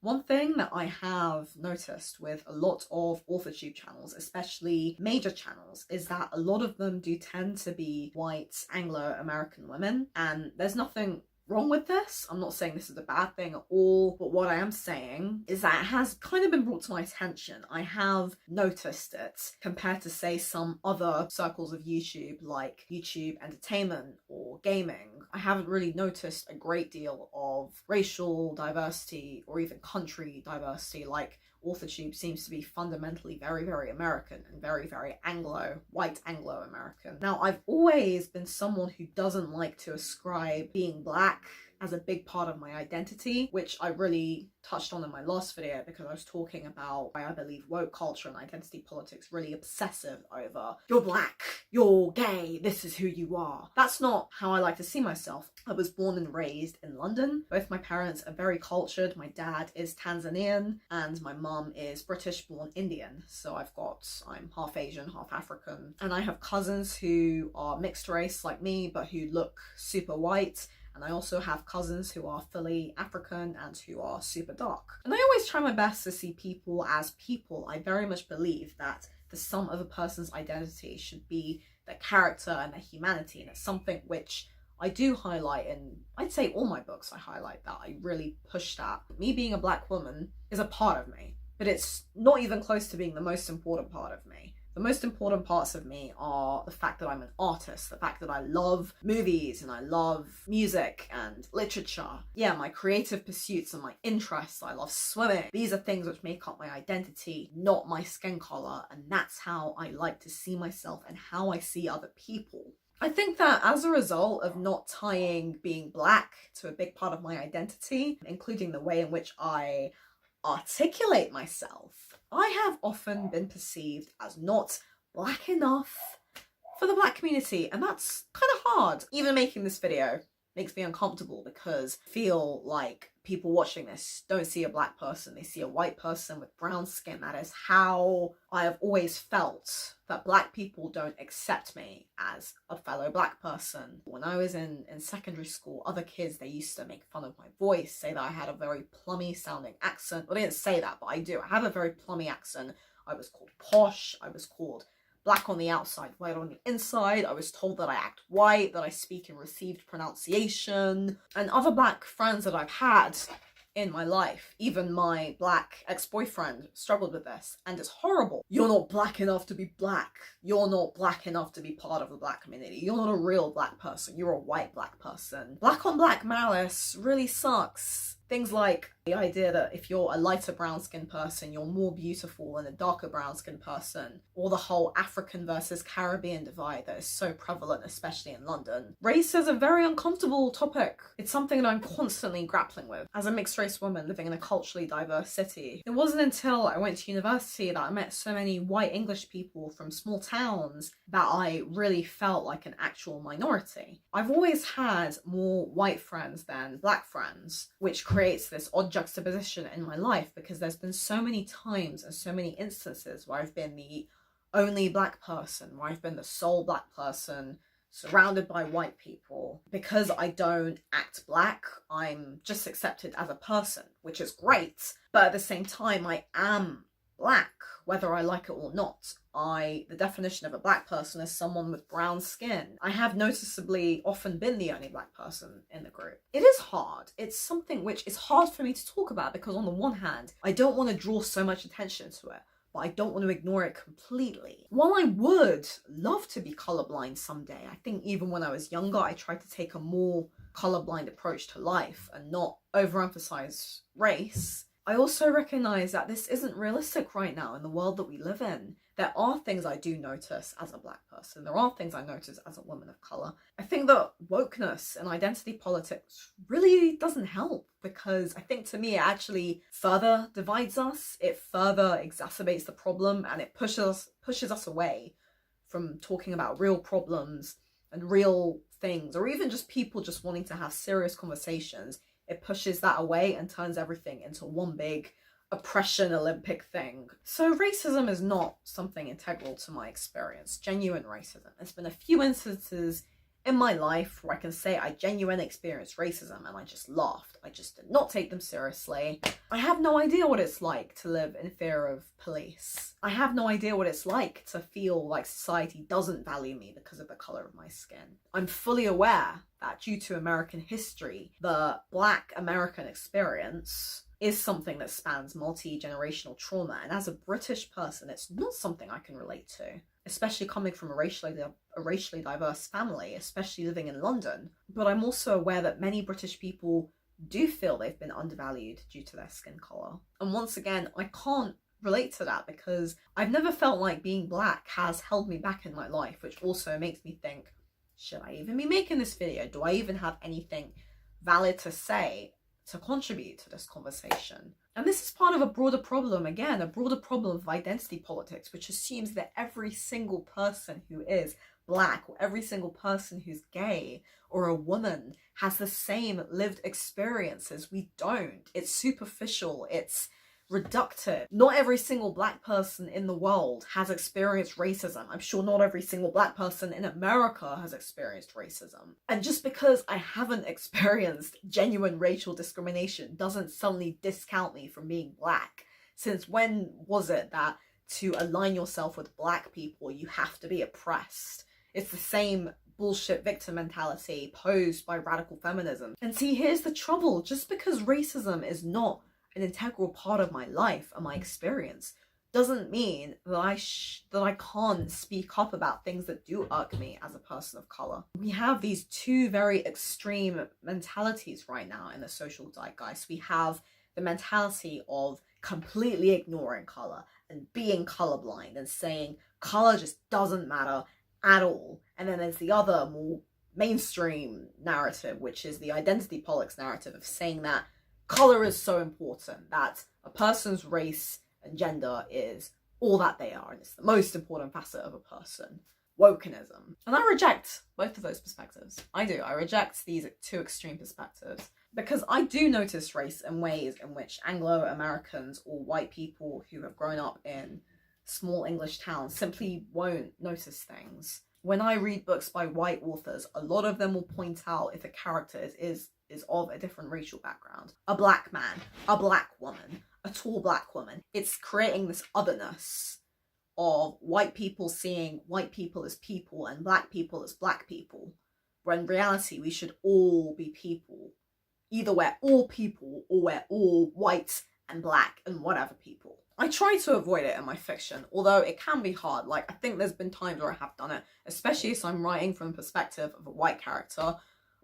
One thing that I have noticed with a lot of Authortube channels, especially major channels, is that a lot of them do tend to be white Anglo-American women, and there's nothing wrong with this. I'm not saying this is a bad thing at all, but what I am saying is that it has kind of been brought to my attention. I have noticed it compared to, say, some other circles of YouTube, like YouTube entertainment or gaming. I haven't really noticed a great deal of racial diversity or even country diversity like Authortube seems to be fundamentally very, very American and very, very white Anglo-American. Now, I've always been someone who doesn't like to ascribe being black as a big part of my identity, which I really touched on in my last video because I was talking about why I believe woke culture and identity politics really obsessive over you're black, you're gay, this is who you are. That's not how I like to see myself. I was born and raised in London. Both my parents are very cultured. My dad is Tanzanian and my mum is British born Indian. So I'm half Asian, half African. And I have cousins who are mixed race like me, but who look super white. And I also have cousins who are fully African and who are super dark. And I always try my best to see people as people. I very much believe that the sum of a person's identity should be their character and their humanity. And it's something which I do highlight in, I'd say all my books I highlight that. I really push that. Me being a black woman is a part of me, but it's not even close to being the most important part of me. The most important parts of me are the fact that I'm an artist, the fact that I love movies and I love music and literature. Yeah, my creative pursuits and my interests. I love swimming. These are things which make up my identity, not my skin color. And that's how I like to see myself and how I see other people. I think that as a result of not tying being black to a big part of my identity, including the way in which I articulate myself, I have often been perceived as not black enough for the black community, and that's kind of hard. Even making this video makes me uncomfortable because I feel like people watching this don't see a black person, they see a white person with brown skin. That is how I have always felt that black people don't accept me as a fellow black person. When I was in secondary school, other kids, they used to make fun of my voice, say that I had a very plummy sounding accent. Well, they didn't say that, but I do. I have a very plummy accent. I was called posh, I was called black on the outside, white on the inside. I was told that I act white, that I speak in received pronunciation. And other black friends that I've had in my life, even my black ex-boyfriend, struggled with this, and it's horrible. You're not black enough to be black. You're not black enough to be part of the black community. You're not a real black person. You're a white black person. Black on black malice really sucks. Things like the idea that if you're a lighter brown skinned person, you're more beautiful than a darker brown skinned person, or the whole African versus Caribbean divide that is so prevalent, especially in London. Race is a very uncomfortable topic. It's something that I'm constantly grappling with as a mixed race woman living in a culturally diverse city. It wasn't until I went to university that I met so many white English people from small towns that I really felt like an actual minority. I've always had more white friends than black friends, which creates this odd juxtaposition in my life because there's been so many times and so many instances where I've been the only black person, where I've been the sole black person surrounded by white people. Because I don't act black, I'm just accepted as a person, which is great, but at the same time I am black, whether I like it or not. The definition of a black person is someone with brown skin. I have noticeably often been the only black person in the group. It is hard. It's something which is hard for me to talk about because on the one hand, I don't want to draw so much attention to it, but I don't want to ignore it completely. While I would love to be colorblind someday, I think even when I was younger, I tried to take a more colorblind approach to life and not overemphasize race. I also recognize that this isn't realistic right now in the world that we live in. There are things I do notice as a black person. There are things I notice as a woman of color. I think that wokeness and identity politics really doesn't help because I think to me it actually further divides us. It further exacerbates the problem and it pushes us away from talking about real problems and real things, or even just people just wanting to have serious conversations. It pushes that away and turns everything into one big oppression Olympic thing. So racism is not something integral to my experience, genuine racism. There's been a few instances in my life where I can say I genuinely experienced racism and I just laughed. I just did not take them seriously. I have no idea what it's like to live in fear of police. I have no idea what it's like to feel like society doesn't value me because of the colour of my skin. I'm fully aware that due to American history, the Black American experience is something that spans multi-generational trauma, and as a British person, it's not something I can relate to, especially coming from a racially diverse family, especially living in London. But I'm also aware that many British people do feel they've been undervalued due to their skin colour. And once again, I can't relate to that because I've never felt like being Black has held me back in my life, which also makes me think, should I even be making this video? Do I even have anything valid to say to contribute to this conversation? And this is part of a broader problem, again, a broader problem of identity politics, which assumes that every single person who is Black or every single person who's gay or a woman has the same lived experiences. We don't. It's superficial. It's reductive. Not every single Black person in the world has experienced racism. I'm sure not every single Black person in America has experienced racism. And just because I haven't experienced genuine racial discrimination doesn't suddenly discount me from being Black. Since when was it that to align yourself with Black people you have to be oppressed? It's the same bullshit victim mentality posed by radical feminism. And see, here's the trouble. Just because racism is not an integral part of my life and my experience doesn't mean that I can't speak up about things that do irk me as a person of colour. We have these two very extreme mentalities right now in the social zeitgeist. We have the mentality of completely ignoring colour and being colourblind and saying colour just doesn't matter at all. And then there's the other more mainstream narrative, which is the identity politics narrative of saying that colour is so important, that a person's race and gender is all that they are, and it's the most important facet of a person. Wokenism. And I reject both of those perspectives. I do. I reject these two extreme perspectives because I do notice race in ways in which Anglo-Americans or white people who have grown up in small English towns simply won't notice things. When I read books by white authors, a lot of them will point out if a character is of a different racial background. A Black man, a Black woman, a tall Black woman. It's creating this otherness of white people seeing white people as people and Black people as Black people, when in reality we should all be people. Either we're all people or we're all white and Black and whatever people. I try to avoid it in my fiction, although it can be hard. Like, I think there's been times where I have done it, especially if I'm writing from the perspective of a white character.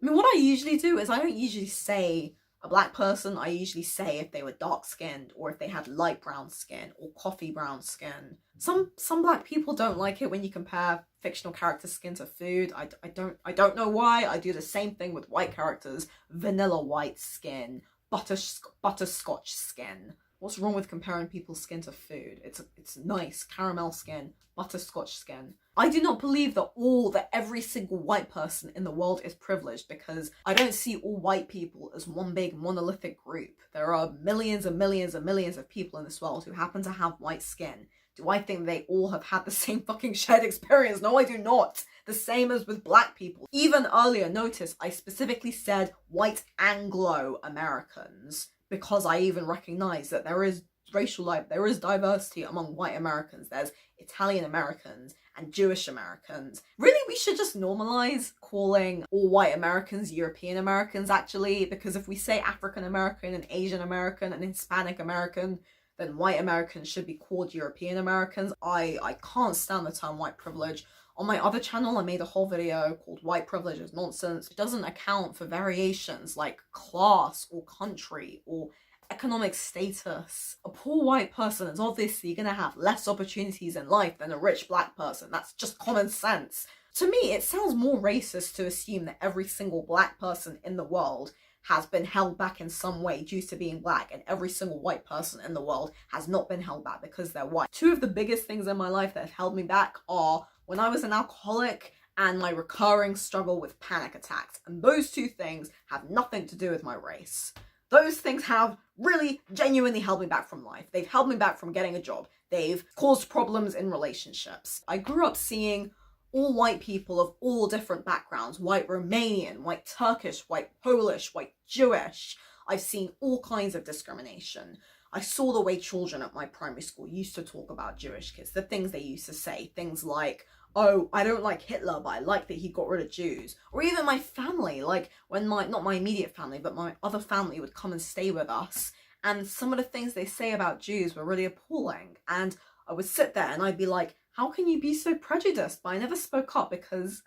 I mean, what I usually do is I don't usually say a Black person. I usually say if they were dark-skinned or if they had light brown skin or coffee brown skin. Some Black people don't like it when you compare fictional character skin to food. I don't know why. I do the same thing with white characters. Vanilla white skin, butterscotch skin. What's wrong with comparing people's skin to food? It's nice. Caramel skin, butterscotch skin. I do not believe that every single white person in the world is privileged, because I don't see all white people as one big monolithic group. There are millions and millions and millions of people in this world who happen to have white skin. Do I think they all have had the same fucking shared experience? No, I do not. The same as with Black people. Even earlier, notice I specifically said white Anglo-Americans, because I even recognize that there is there is diversity among white Americans. There's Italian Americans and Jewish Americans. Really, we should just normalize calling all white Americans European Americans, actually, because if we say African American and Asian American and Hispanic American, then white Americans should be called European Americans. I can't stand the term white privilege. On my other channel, I made a whole video called White Privilege is Nonsense. It doesn't account for variations like class or country or economic status. A poor white person is obviously going to have less opportunities in life than a rich Black person. That's just common sense. To me, it sounds more racist to assume that every single Black person in the world has been held back in some way due to being Black, and every single white person in the world has not been held back because they're white. Two of the biggest things in my life that have held me back are when I was an alcoholic and my recurring struggle with panic attacks. And those two things have nothing to do with my race. Those things have really genuinely held me back from life. They've held me back from getting a job. They've caused problems in relationships. I grew up seeing all white people of all different backgrounds, white Romanian, white Turkish, white Polish, white Jewish. I've seen all kinds of discrimination. I saw the way children at my primary school used to talk about Jewish kids, the things they used to say, things like, oh, I don't like Hitler, but I like that he got rid of Jews. Or even my family, like when not my immediate family, but my other family would come and stay with us. And some of the things they say about Jews were really appalling. And I would sit there and I'd be like, how can you be so prejudiced? But I never spoke up because,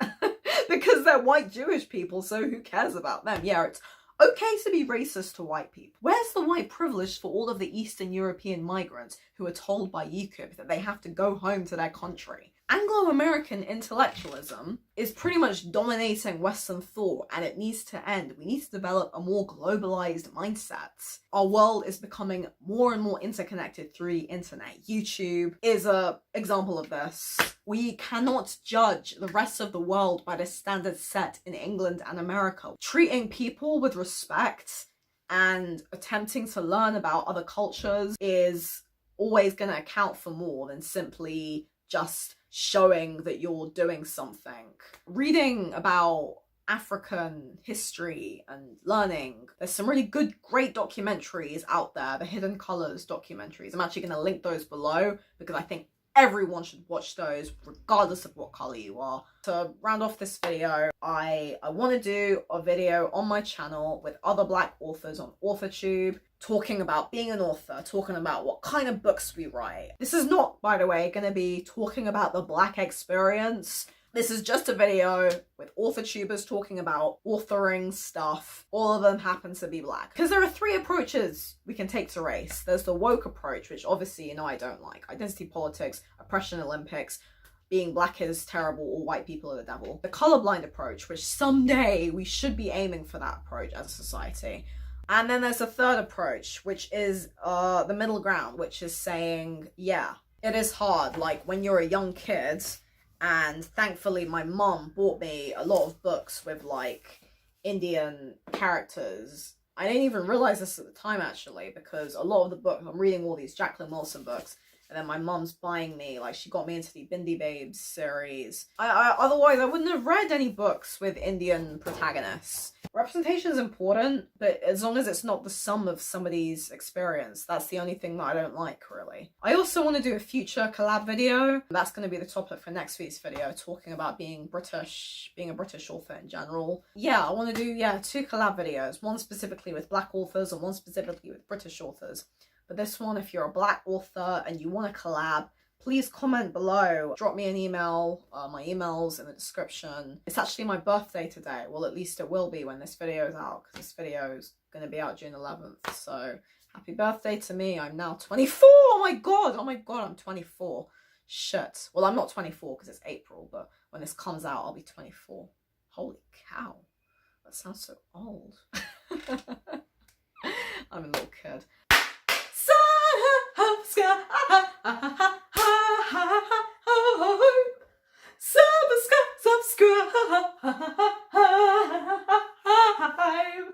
because they're white Jewish people, so who cares about them? Yeah, it's okay to be racist to white people. Where's the white privilege for all of the Eastern European migrants who are told by UKIP that they have to go home to their country? Anglo-American intellectualism is pretty much dominating Western thought, and it needs to end. We need to develop a more globalized mindset. Our world is becoming more and more interconnected through the internet. YouTube is an example of this. We cannot judge the rest of the world by the standards set in England and America. Treating people with respect and attempting to learn about other cultures is always going to account for more than simply just showing that you're doing something. Reading about African history and learning. There's some really good, great documentaries out there, the Hidden Colors documentaries. I'm actually going to link those below because I think everyone should watch those regardless of what color you are. To round off this video, I want to do a video on my channel with other Black authors on Authortube, talking about being an author, talking about what kind of books we write. This is not, by the way, going to be talking about the Black experience. This is just a video with authortubers talking about authoring stuff. All of them happen to be Black. Because there are 3 approaches we can take to race. There's the woke approach, which obviously, you know, I don't like. Identity politics, oppression Olympics, being Black is terrible, all white people are the devil. The colorblind approach, which someday we should be aiming for that approach as a society. And then there's a third approach, which is the middle ground, which is saying, yeah, it is hard. Like when you're a young kid, and thankfully my mum bought me a lot of books with like Indian characters. I didn't even realize this at the time actually, because a lot of the books, I'm reading all these Jacqueline Wilson books, and then my mum's buying me, like she got me into the Bindi Babes series. Otherwise I wouldn't have read any books with Indian protagonists. Representation is important, but as long as it's not the sum of somebody's experience, that's the only thing that I don't like, really. I also want to do a future collab video. That's going to be the topic for next week's video, talking about being British, being a British author in general. Yeah, I want to do, 2 collab videos, one specifically with Black authors and one specifically with British authors. But this one, if you're a Black author and you want to collab, please comment below, drop me an email, my email's in the description. It's actually my birthday today, well at least it will be when this video is out, because this video is going to be out June 11th, so happy birthday to me. I'm now 24, oh my god, I'm 24. Shit, well I'm not 24 because it's April, but when this comes out I'll be 24. Holy cow, that sounds so old. I'm a little kid.